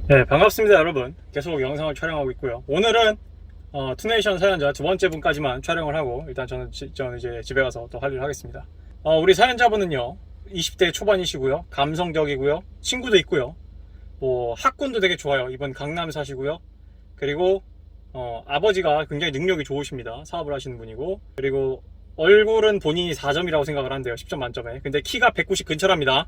네, 반갑습니다 여러분. 계속 영상을 촬영하고 있고요. 오늘은 투네이션 사연자 두 번째 분까지만 촬영을 하고, 일단 저는 이제 집에 가서 또 할 일을 하겠습니다. 우리 사연자분은요 20대 초반이시고요, 감성적이고요, 친구도 있고요, 뭐 학군도 되게 좋아요. 이번 강남 사시고요. 그리고 아버지가 굉장히 능력이 좋으십니다. 사업을 하시는 분이고, 그리고 얼굴은 본인이 4점이라고 생각을 한대요. 10점 만점에. 근데 키가 190 근처랍니다.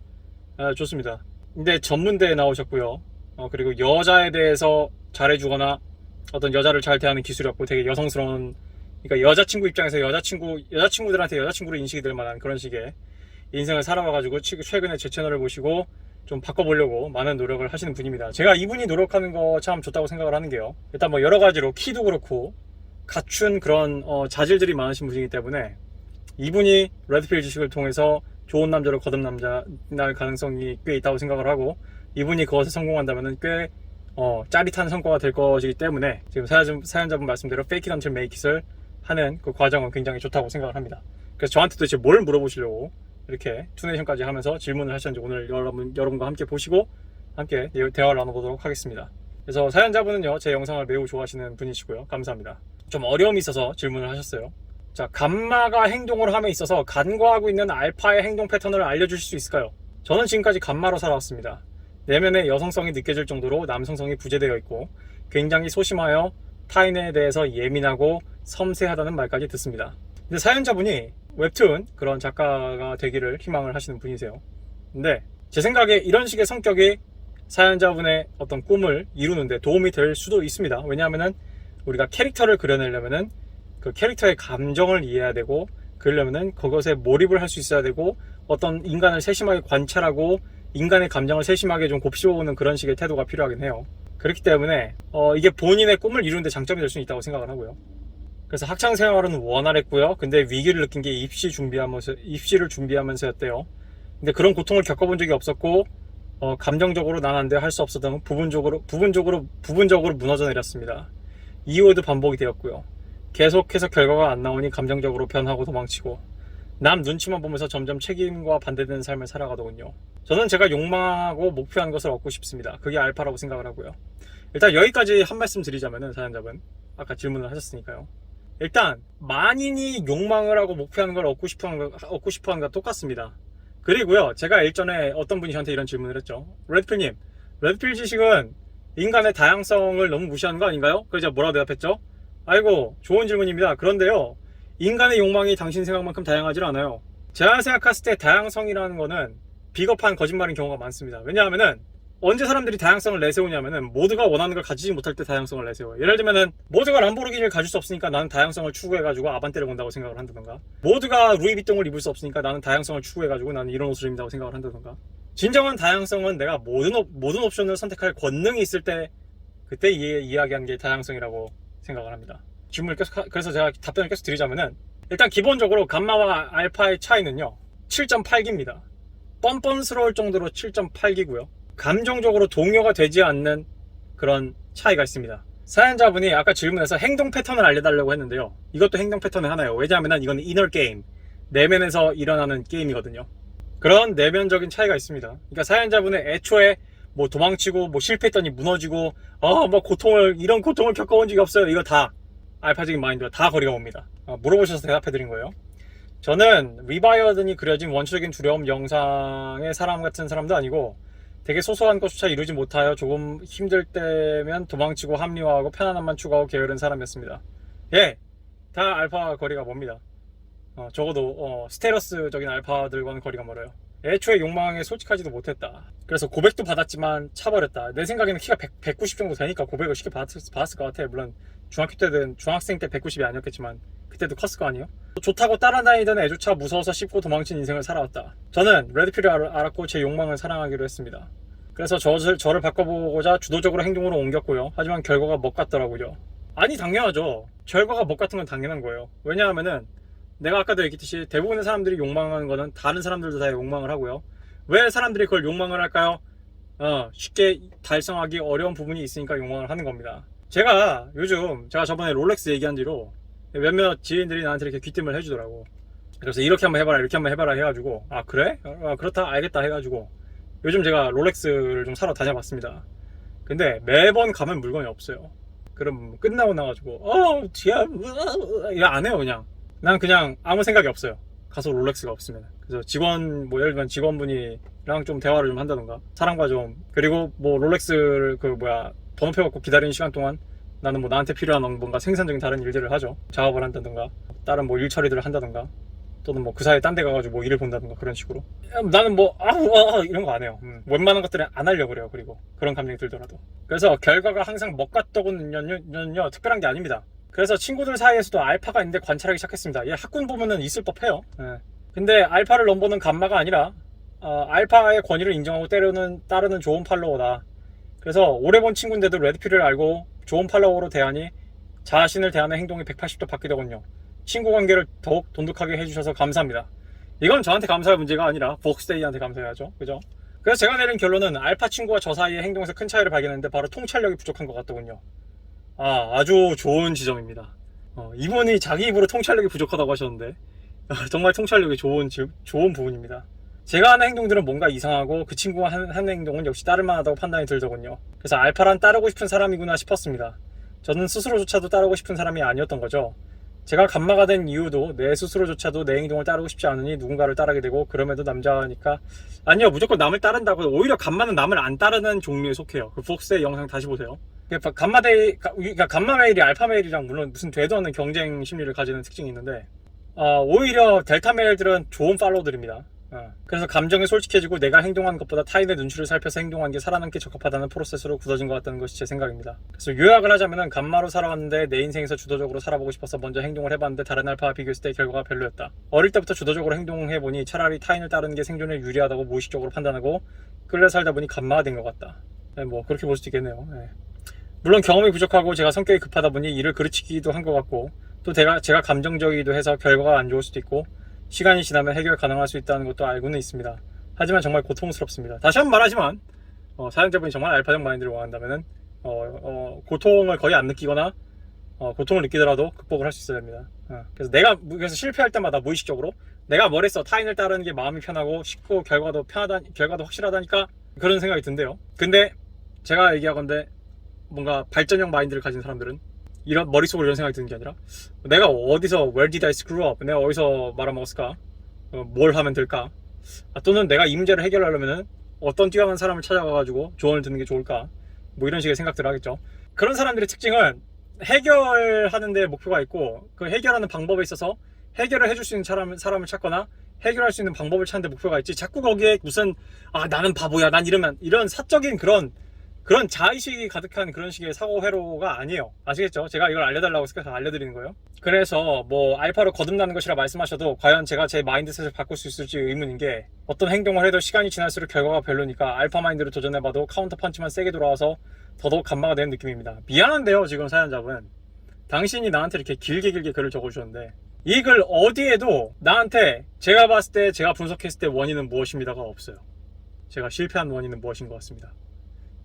좋습니다. 근데 전문대에 나오셨고요. 그리고 여자에 대해서 잘해주거나 어떤 여자를 잘 대하는 기술이 없고, 되게 여성스러운, 그러니까 여자친구 입장에서 여자친구들한테 여자친구로 인식이 될 만한 그런 식의 인생을 살아와가지고 최근에 제 채널을 보시고 좀 바꿔보려고 많은 노력을 하시는 분입니다. 제가 이분이 노력하는 거 참 좋다고 생각을 하는 게요, 일단 뭐 여러 가지로 키도 그렇고 갖춘 그런 자질들이 많으신 분이기 때문에 이분이 레드필 지식을 통해서 좋은 남자로 거듭날 가능성이 꽤 있다고 생각을 하고, 이분이 그것에 성공한다면 꽤 짜릿한 성과가 될 것이기 때문에 지금 사연자분 말씀대로 fake it until make it을 하는 그 과정은 굉장히 좋다고 생각을 합니다. 그래서 저한테 도대체 뭘 물어보시려고 이렇게 투네이션까지 하면서 질문을 하셨는지 오늘 여러분과 함께 보시고 함께 대화를 나눠보도록 하겠습니다. 그래서 사연자분은요 제 영상을 매우 좋아하시는 분이시고요, 감사합니다. 좀 어려움이 있어서 질문을 하셨어요. 자, 감마가 행동을 함에 있어서 간과하고 있는 알파의 행동 패턴을 알려주실 수 있을까요? 저는 지금까지 감마로 살아왔습니다. 내면의 여성성이 느껴질 정도로 남성성이 부재되어 있고, 굉장히 소심하여 타인에 대해서 예민하고 섬세하다는 말까지 듣습니다. 근데 사연자분이 웹툰 그런 작가가 되기를 희망을 하시는 분이세요. 근데 제 생각에 이런 식의 성격이 사연자분의 어떤 꿈을 이루는데 도움이 될 수도 있습니다. 왜냐하면은 우리가 캐릭터를 그려내려면은 그 캐릭터의 감정을 이해해야 되고, 그러려면은 그것에 몰입을 할 수 있어야 되고, 어떤 인간을 세심하게 관찰하고 인간의 감정을 세심하게 좀 곱씹어보는 그런 식의 태도가 필요하긴 해요. 그렇기 때문에 이게 본인의 꿈을 이루는데 장점이 될 수 있다고 생각을 하고요. 그래서 학창 생활은 원활했고요. 근데 위기를 느낀 게 입시를 준비하면서였대요. 근데 그런 고통을 겪어본 적이 없었고, 감정적으로 난 안 돼 할 수 없었던 부분적으로 무너져 내렸습니다. 이후에도 반복이 되었고요. 계속해서 결과가 안 나오니 감정적으로 변하고 도망치고, 남 눈치만 보면서 점점 책임과 반대되는 삶을 살아가더군요. 저는 제가 욕망하고 목표한 것을 얻고 싶습니다. 그게 알파라고 생각을 하고요. 일단 여기까지 한 말씀 드리자면은, 사연자분 아까 질문을 하셨으니까요, 일단 만인이 욕망을 하고 목표하는 걸 얻고 싶어하는 것과 똑같습니다. 그리고요, 제가 일전에 어떤 분이 저한테 이런 질문을 했죠. 레드필님, 레드필 지식은 인간의 다양성을 너무 무시하는 거 아닌가요? 그래서 제가 뭐라고 대답했죠? 아이고, 좋은 질문입니다. 그런데요, 인간의 욕망이 당신 생각만큼 다양하지 않아요. 제가 생각했을 때 다양성이라는 거는 비겁한 거짓말인 경우가 많습니다. 왜냐하면은 언제 사람들이 다양성을 내세우냐면은 모두가 원하는 걸 가지지 못할 때 다양성을 내세워요. 예를 들면은 모두가 람보르기니를 가질 수 없으니까 나는 다양성을 추구해가지고 아반떼를 본다고 생각을 한다던가, 모두가 루이비통을 입을 수 없으니까 나는 다양성을 추구해가지고 나는 이런 옷을 입는다고 생각을 한다던가. 진정한 다양성은 내가 모든 옵션을 선택할 권능이 있을 때, 그때 이야기하는 게 다양성이라고 생각을 합니다. 그래서 제가 답변을 계속 드리자면은, 일단 기본적으로 감마와 알파의 차이는요 7.8기입니다. 뻔뻔스러울 정도로 7.8기고요 감정적으로 동요가 되지 않는 그런 차이가 있습니다. 사연자분이 아까 질문에서 행동 패턴을 알려달라고 했는데요, 이것도 행동 패턴의 하나예요. 왜냐하면 이건 이너 게임, 내면에서 일어나는 게임이거든요. 그런 내면적인 차이가 있습니다. 그러니까 사연자분의 애초에 뭐 도망치고 뭐 실패했더니 무너지고 뭐 이런 고통을 겪어본 적이 없어요, 이거 다 알파적인 마인드와 다 거리가 멉니다. 물어보셔서 대답해드린 거예요. 저는 리바이어든이 그려진 원초적인 두려움 영상의 사람 같은 사람도 아니고, 되게 소소한 것조차 이루지 못하여 조금 힘들 때면 도망치고 합리화하고 편안함만 추구하고 게으른 사람이었습니다. 예, 다 알파와 거리가 멉니다. 적어도 스테러스적인 알파들과는 거리가 멀어요. 애초에 욕망에 솔직하지도 못했다. 그래서 고백도 받았지만 차버렸다. 내 생각에는 키가 190 정도 되니까 고백을 쉽게 받았을 것 같아. 물론 중학생 때 190이 아니었겠지만 그때도 컸을 거 아니에요? 좋다고 따라다니던 애조차 무서워서 씹고 도망친 인생을 살아왔다. 저는 레드필을 알았고 제 욕망을 사랑하기로 했습니다. 그래서 저를 바꿔보고자 주도적으로 행동으로 옮겼고요. 하지만 결과가 먹 같더라고요. 아니, 당연하죠. 결과가 먹 같은 건 당연한 거예요. 왜냐하면은 내가 아까도 얘기했듯이 대부분의 사람들이 욕망하는 거는 다른 사람들도 다 욕망을 하고요. 왜 사람들이 그걸 욕망을 할까요? 쉽게 달성하기 어려운 부분이 있으니까 욕망을 하는 겁니다. 제가 저번에 롤렉스 얘기한 뒤로 몇몇 지인들이 나한테 이렇게 귀띔을 해주더라고. 그래서 이렇게 한번 해봐라, 이렇게 한번 해봐라 해가지고, 그래? 그렇다, 알겠다 해가지고 요즘 제가 롤렉스를 좀 사러 다녀봤습니다. 근데 매번 가면 물건이 없어요. 그럼 끝나고 나가지고 뒤야 이거 안 해요. 난 그냥 아무 생각이 없어요. 가서 롤렉스가 없으면. 그래서 직원 뭐 예를 들면 직원분이랑 좀 대화를 좀 한다던가 사람과 좀, 그리고 뭐 롤렉스를 번호표 갖고 기다리는 시간 동안 나는 뭐 나한테 필요한 뭔가 생산적인 다른 일들을 하죠. 작업을 한다던가 다른 뭐 일 처리들을 한다던가 또는 뭐 그 사이에 딴 데 가가지고 뭐 일을 본다던가 그런 식으로. 나는 뭐 이런 거 안 해요. 웬만한 것들은 안 하려고 그래요. 그리고 그런 감정이 들더라도. 그래서 결과가 항상 먹같더군요 특별한 게 아닙니다. 그래서 친구들 사이에서도 알파가 있는데 관찰하기 시작했습니다. 얘 학군 보면은 있을 법해요. 근데 알파를 넘보는 감마가 아니라 알파의 권위를 인정하고 따르는 좋은 팔로워다. 그래서 오래 본 친구인데도 레드필을 알고 좋은 팔로워로 대하니 자신을 대하는 행동이 180도 바뀌더군요. 친구 관계를 더욱 돈독하게 해주셔서 감사합니다. 이건 저한테 감사할 문제가 아니라 복스데이한테 감사해야죠. 그죠? 그래서 제가 내린 결론은 알파 친구와 저 사이의 행동에서 큰 차이를 발견했는데 바로 통찰력이 부족한 것 같더군요. 아주 좋은 지점입니다. 이분이 자기 입으로 통찰력이 부족하다고 하셨는데 정말 통찰력이 좋은 부분입니다. 제가 하는 행동들은 뭔가 이상하고 그 친구가 하는 행동은 역시 따를만하다고 판단이 들더군요. 그래서 알파란 따르고 싶은 사람이구나 싶었습니다. 저는 스스로조차도 따르고 싶은 사람이 아니었던 거죠. 제가 감마가 된 이유도 내 스스로조차도 내 행동을 따르고 싶지 않으니 누군가를 따르게 되고, 그럼에도 남자니까 아니요, 무조건 남을 따른다고. 오히려 감마는 남을 안 따르는 종류에 속해요. 그 폭스의 영상 다시 보세요. 그러니까 감마 메일이 알파 메일이랑 물론 무슨 되도 않는 경쟁 심리를 가지는 특징이 있는데 오히려 델타 메일들은 좋은 팔로우들입니다. 그래서 감정이 솔직해지고 내가 행동한 것보다 타인의 눈치를 살펴서 행동한 게 살아남기 적합하다는 프로세스로 굳어진 것 같다는 것이 제 생각입니다. 그래서 요약을 하자면은 감마로 살아왔는데 내 인생에서 주도적으로 살아보고 싶어서 먼저 행동을 해봤는데 다른 알파와 비교했을 때 결과가 별로였다. 어릴 때부터 주도적으로 행동해보니 차라리 타인을 따르는 게 생존에 유리하다고 무의식적으로 판단하고 끌려 살다 보니 감마가 된 것 같다. 뭐 그렇게 볼 수도 있겠네요. 물론 경험이 부족하고 제가 성격이 급하다 보니 일을 그르치기도 한 것 같고, 또 제가 감정적이기도 해서 결과가 안 좋을 수도 있고, 시간이 지나면 해결 가능할 수 있다는 것도 알고는 있습니다. 하지만 정말 고통스럽습니다. 다시 한번 말하지만 사연자분이 정말 알파적 마인드를 원한다면은 고통을 거의 안 느끼거나 고통을 느끼더라도 극복을 할 수 있어야 됩니다. 그래서 실패할 때마다 무의식적으로 내가 뭐랬어, 타인을 따르는 게 마음이 편하고 쉽고 결과도 확실하다니까, 그런 생각이 든대요. 근데 제가 얘기하건대 뭔가 발전형 마인드를 가진 사람들은 머릿속으로 이런 생각이 드는 게 아니라, 내가 어디서 where did I screw up? 내가 어디서 말아먹었을까? 뭘 하면 될까? 또는 내가 이 문제를 해결하려면은 어떤 뛰어난 사람을 찾아가가지고 조언을 듣는 게 좋을까? 뭐 이런 식의 생각들을 하겠죠. 그런 사람들의 특징은 해결하는 데 목표가 있고, 그 해결하는 방법에 있어서 해결을 해줄 수 있는 사람을 찾거나 해결할 수 있는 방법을 찾는 데 목표가 있지, 자꾸 거기에 무슨 나는 바보야, 난 이런 사적인 그런 자의식이 가득한 그런 식의 사고 회로가 아니에요. 아시겠죠? 제가 이걸 알려달라고 해서 알려드리는 거예요. 그래서 뭐 알파로 거듭나는 것이라 말씀하셔도 과연 제가 제 마인드셋을 바꿀 수 있을지 의문인 게, 어떤 행동을 해도 시간이 지날수록 결과가 별로니까 알파 마인드를 도전해봐도 카운터 펀치만 세게 돌아와서 더더욱 감마가 되는 느낌입니다. 미안한데요, 지금 사연자분. 당신이 나한테 이렇게 길게 글을 적어주셨는데 이 글 어디에도 나한테 제가 봤을 때, 제가 분석했을 때 원인은 무엇입니다가 없어요. 제가 실패한 원인은 무엇인 것 같습니다.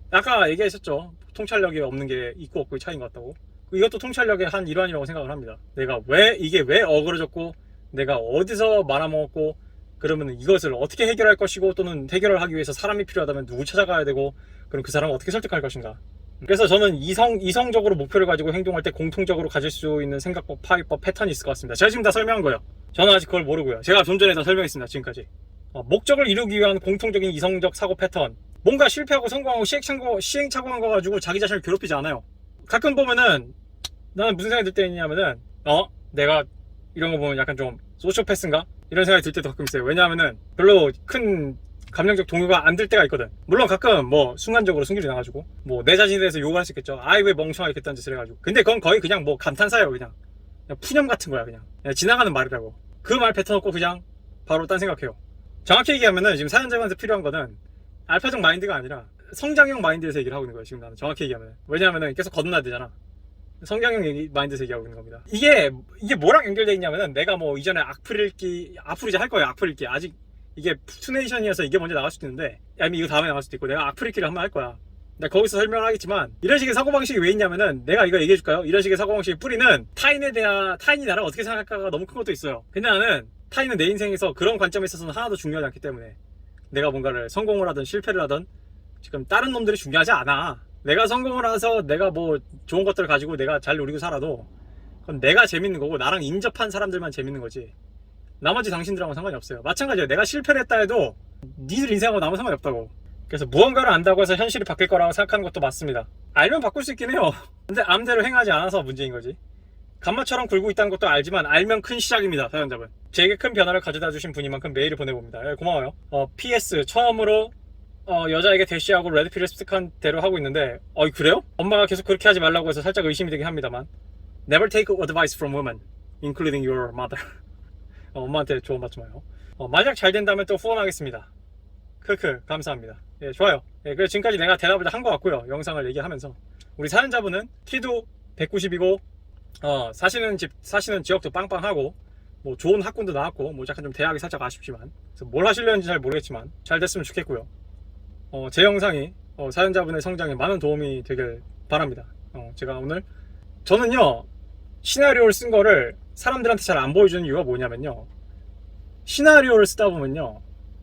아까 얘기하셨죠. 통찰력이 없는 게 있고 없고의 차이인 것 같다고. 이것도 통찰력의 한 일환이라고 생각을 합니다. 내가 이게 왜 어그러졌고, 내가 어디서 말아먹었고, 그러면 이것을 어떻게 해결할 것이고, 또는 해결을 하기 위해서 사람이 필요하다면 누구 찾아가야 되고, 그럼 그 사람을 어떻게 설득할 것인가. 그래서 저는 이성적으로 목표를 가지고 행동할 때 공통적으로 가질 수 있는 생각법, 파이법, 패턴이 있을 것 같습니다. 제가 지금 다 설명한 거예요. 저는 아직 그걸 모르고요. 제가 좀 전에 다 설명했습니다. 지금까지. 목적을 이루기 위한 공통적인 이성적 사고 패턴. 뭔가 실패하고 성공하고 시행착오한 거 가지고 자기 자신을 괴롭히지 않아요. 가끔 보면은 나는 무슨 생각이 들 때 있냐면은 내가 이런 거 보면 약간 좀 소시오패스인가? 이런 생각이 들 때도 가끔 있어요. 왜냐하면은 별로 큰 감정적 동요가 안 들 때가 있거든. 물론 가끔 뭐 순간적으로 승질이 나가지고 뭐 내 자신에 대해서 욕을 할 수 있겠죠. 왜 멍청하게 그딴 짓을 해가지고. 근데 그건 거의 그냥 뭐 감탄사예요. 그냥 푸념 같은 거야. 그냥 지나가는 말이라고. 그 말 뱉어놓고 그냥 바로 딴 생각해요. 정확히 얘기하면은 지금 사연자분한테 필요한 거는 알파적 마인드가 아니라 성장형 마인드에서 얘기를 하고 있는 거예요. 지금 나는 정확히 얘기하면. 왜냐하면 계속 거듭나야 되잖아. 성장형 마인드에서 얘기하고 있는 겁니다. 이게 뭐랑 연결되어 있냐면은, 내가 뭐 이전에 앞으로 이제 할 거예요. 악플 읽기. 아직 이게 투네이션이어서 이게 먼저 나갈 수도 있는데, 아니면 이거 다음에 나갈 수도 있고, 내가 악플 읽기를 한번 할 거야. 내가 거기서 설명을 하겠지만, 이런 식의 사고방식이 왜 있냐면은, 내가 이거 얘기해 줄까요? 이런 식의 사고방식의 뿌리는 타인이 나를 어떻게 생각할까가 너무 큰 것도 있어요. 근데 나는 타인은 내 인생에서 그런 관점에 있어서는 하나도 중요하지 않기 때문에, 내가 뭔가를 성공을 하든 실패를 하든 지금 다른 놈들이 중요하지 않아. 내가 성공을 해서 내가 뭐 좋은 것들을 가지고 내가 잘 누리고 살아도 그건 내가 재밌는 거고 나랑 인접한 사람들만 재밌는 거지 나머지 당신들하고는 상관이 없어요. 마찬가지예요. 내가 실패를 했다 해도 니들 인생하고 나무 상관이 없다고. 그래서 무언가를 안다고 해서 현실이 바뀔 거라고 생각하는 것도 맞습니다. 알면 바꿀 수 있긴 해요. 근데 암대로 행하지 않아서 문제인 거지. 간마처럼 굴고 있다는 것도 알지만 알면 큰 시작입니다. 사연자분, 제게 큰 변화를 가져다 주신 분이만큼 메일을 보내봅니다. 고마워요. PS 처음으로 여자에게 대시하고 레드필을 습득한 대로 하고 있는데 그래요? 엄마가 계속 그렇게 하지 말라고 해서 살짝 의심이 되긴 합니다만 Never take advice from women including your mother. 엄마한테 조언 받지 마요. 만약 잘 된다면 또 후원하겠습니다. 크크 감사합니다. 예, 좋아요. 예, 그래서 지금까지 내가 대답을 한 것 같고요. 영상을 얘기하면서 우리 사연자분은 키도 190이고 사시는 지역도 빵빵하고 뭐 좋은 학군도 나왔고 뭐 약간 좀 대학이 살짝 아쉽지만 그래서 뭘 하시려는지 잘 모르겠지만 잘 됐으면 좋겠고요. 제 영상이 사연자분의 성장에 많은 도움이 되길 바랍니다. 저는요 시나리오를 쓴 거를 사람들한테 잘 안 보여주는 이유가 뭐냐면요, 시나리오를 쓰다 보면요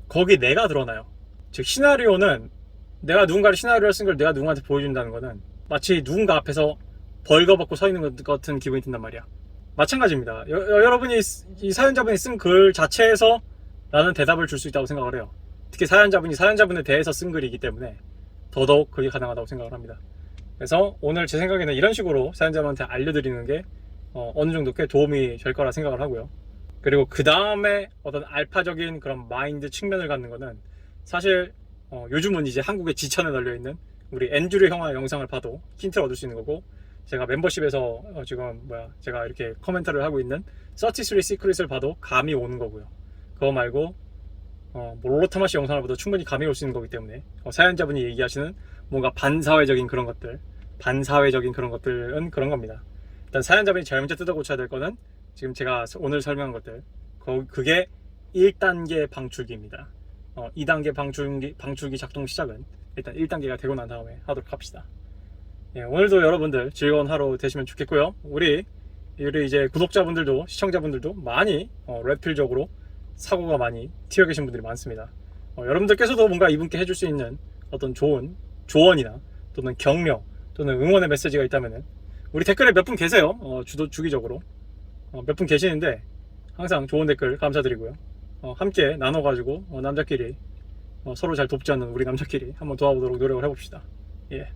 거기 내가 드러나요. 즉 시나리오는 내가 누군가를 시나리오를 쓴 걸 내가 누군가한테 보여준다는 거는 마치 누군가 앞에서 벌거벗고 서 있는 것 같은 기분이 든단 말이야. 마찬가지입니다. 여러분이 이 사연자분이 쓴 글 자체에서 나는 대답을 줄 수 있다고 생각을 해요. 특히 사연자분이 사연자분에 대해서 쓴 글이기 때문에 더더욱 그게 가능하다고 생각을 합니다. 그래서 오늘 제 생각에는 이런 식으로 사연자분한테 알려드리는 게 어느 정도 꽤 도움이 될 거라 생각을 하고요. 그리고 그 다음에 어떤 알파적인 그런 마인드 측면을 갖는 거는 사실 요즘은 이제 한국에 지천에 널려있는 우리 앤드류 형아 영상을 봐도 힌트를 얻을 수 있는 거고, 제가 멤버십에서 지금 제가 이렇게 코멘터를 하고 있는 33 시크릿을 봐도 감이 오는 거고요. 그거 말고 롤로타마시 영상을 봐도 충분히 감이 올 수 있는 거기 때문에 사연자분이 얘기하시는 뭔가 반사회적인 그런 것들은 그런 겁니다. 일단 사연자분이 제일 먼저 뜯어 고쳐야 될 거는 지금 제가 오늘 설명한 것들, 그게 1단계 방출기입니다. 2단계 방출기 작동 시작은 일단 1단계가 되고 난 다음에 하도록 합시다. 예, 오늘도 여러분들 즐거운 하루 되시면 좋겠고요. 우리 이제 구독자분들도 시청자분들도 많이 랩필적으로 사고가 많이 튀어 계신 분들이 많습니다. 여러분들께서도 뭔가 이분께 해줄 수 있는 어떤 좋은 조언이나 또는 격려 또는 응원의 메시지가 있다면은 우리 댓글에 몇 분 계세요. 주기적으로 몇 분 계시는데 항상 좋은 댓글 감사드리고요. 함께 나눠가지고 남자끼리 서로 잘 돕지 않는 우리 남자끼리 한번 도와보도록 노력을 해봅시다. 예.